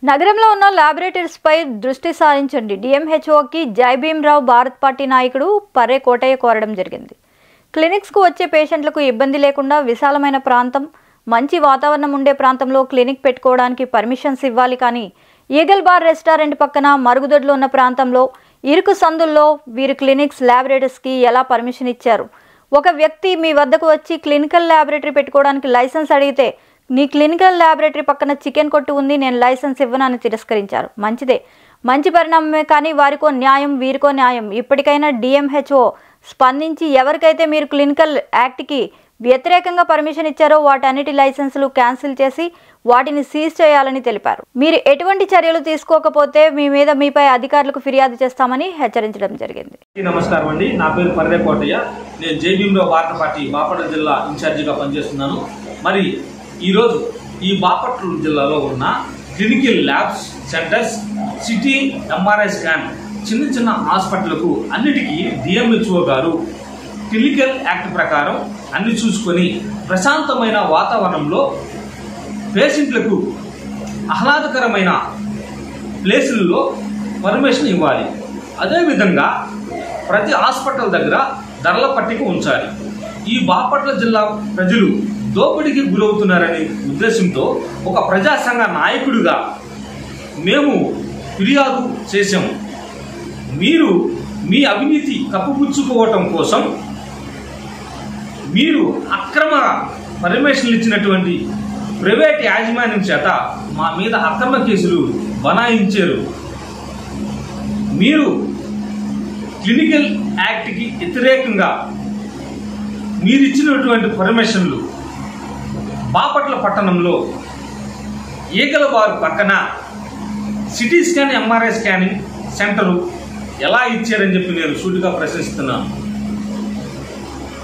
నగరంలో ఉన్న ల్యాబొరేటరీస్పై దృష్టి సారించండి. డిఎంహెచ్ఓకి జైభీంరావు భారత్ పార్టీ నాయకుడు పర్రే కోటయ్య కోరడం జరిగింది. క్లినిక్స్కు వచ్చే పేషెంట్లకు ఇబ్బంది లేకుండా విశాలమైన ప్రాంతం, మంచి వాతావరణం ఉండే ప్రాంతంలో క్లినిక్ పెట్టుకోవడానికి పర్మిషన్స్ ఇవ్వాలి. కానీ ఈగల్ బార్ రెస్టారెంట్ పక్కన మరుగుదొడ్లు ఉన్న ప్రాంతంలో ఇరుకు సందుల్లో వీరు క్లినిక్స్, ల్యాబొరేటరీస్కి ఎలా పర్మిషన్ ఇచ్చారు? ఒక వ్యక్తి మీ వద్దకు వచ్చి క్లినికల్ ల్యాబొరేటరీ పెట్టుకోవడానికి లైసెన్స్ అడిగితే నీ క్లినికల్ ల్యాబొరేటరీ పక్కన చికెన్ కొట్టు ఉంది, నేను లైసెన్స్ ఇవ్వనని తిరస్కరించారు. మంచిదే, మంచి పరిణామమే. కానీ వారికో న్యాయం, వీరికో న్యాయం. ఇప్పటికైనా డిఎంహెచ్ఓ స్పందించి ఎవరికైతే మీరు క్లినికల్ యాక్ట్కి వ్యతిరేకంగా పర్మిషన్ ఇచ్చారో వాటన్నిటి లైసెన్సులు క్యాన్సిల్ చేసి వాటిని సీజ్ చేయాలని తెలిపారు. మీరు ఎటువంటి చర్యలు తీసుకోకపోతే మీపై అధికారులకు ఫిర్యాదు చేస్తామని హెచ్చరించడం జరిగింది. నమస్కారం అండి, నా పేరు పర్రే కోటయ్య. నేను జైభీంరావు భారత పార్టీ బాపట్ల జిల్లా ఇన్ఛార్జిగా పనిచేస్తున్నాను. మరి ఈరోజు ఈ బాపట్ల జిల్లాలో ఉన్న clinical labs centres, city MRI scan, చిన్న చిన్న హాస్పిటళ్లకు అన్నిటికీ డిఎంహెచ్ఓ గారు క్లినికల్ యాక్ట్ ప్రకారం అన్ని చూసుకొని ప్రశాంతమైన వాతావరణంలో పేషెంట్లకు ఆహ్లాదకరమైన ప్లేసుల్లో పర్మిషన్ ఇవ్వాలి. అదేవిధంగా ప్రతి హాస్పిటల్ దగ్గర ధరల పట్టిక ఉంచాలి. ఈ బాపట్ల జిల్లా ప్రజలు దోపిడీకి గురవుతున్నారనే ఉద్దేశంతో ఒక ప్రజా సంఘ నాయకుడిగా మేము ఫిర్యాదు చేశాము. మీరు మీ అవినీతి కప్పుపుచ్చుకోవటం కోసం మీరు అక్రమ పర్మిషన్లు ఇచ్చినటువంటి ప్రైవేట్ యాజమాన్యం చేత మా మీద అక్రమ కేసులు బనాయించారు. మీరు క్లినికల్ యాక్ట్కి వ్యతిరేకంగా మీరు ఇచ్చినటువంటి పర్మిషన్లు బాపట్ల పట్టణంలో ఈగల బార్ పక్కన CT scan, MRI scanning centre ఎలా ఇచ్చారని చెప్పి నేను సూటిగా ప్రశ్నిస్తున్నాను.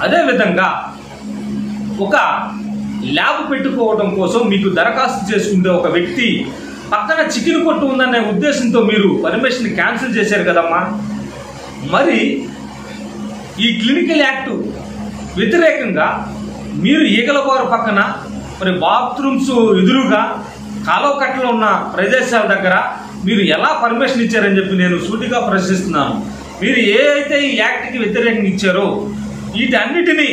అదేవిధంగా ఒక ల్యాబ్ పెట్టుకోవడం కోసం మీకు దరఖాస్తు చేసుకుంటే ఒక వ్యక్తి పక్కన చికెన్ కొట్టు ఉందనే ఉద్దేశంతో మీరు పర్మిషన్ క్యాన్సిల్ చేశారు కదమ్మా. మరి ఈ క్లినికల్ యాక్ట్ వ్యతిరేకంగా మీరు ఈగల బారు పక్కన మరి బాత్రూమ్స్ ఎదురుగా కాలువ కట్టలో ఉన్న ప్రదేశాల దగ్గర మీరు ఎలా పర్మిషన్ ఇచ్చారని చెప్పి నేను సూటిగా ప్రశ్నిస్తున్నాను. మీరు ఏ అయితే ఈ యాక్ట్కి వ్యతిరేకంగా ఇచ్చారో వీటన్నిటినీ,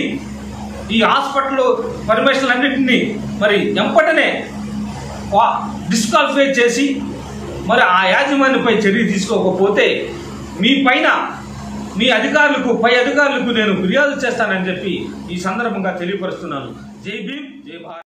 ఈ హాస్పిటల్ పర్మిషన్లు అన్నింటినీ మరి ఎంపటనే డిస్క్వాలిఫై చేసి మరి ఆ యాజమాన్యంపై చర్య తీసుకోకపోతే మీ పైన మీ అధికారులకు, పై అధికారులకు నేను ఫిర్యాదు చేస్తానని చెప్పి ఈ సందర్భంగా తెలియపరుస్తున్నాను. జై భీమ్, జై భారత్.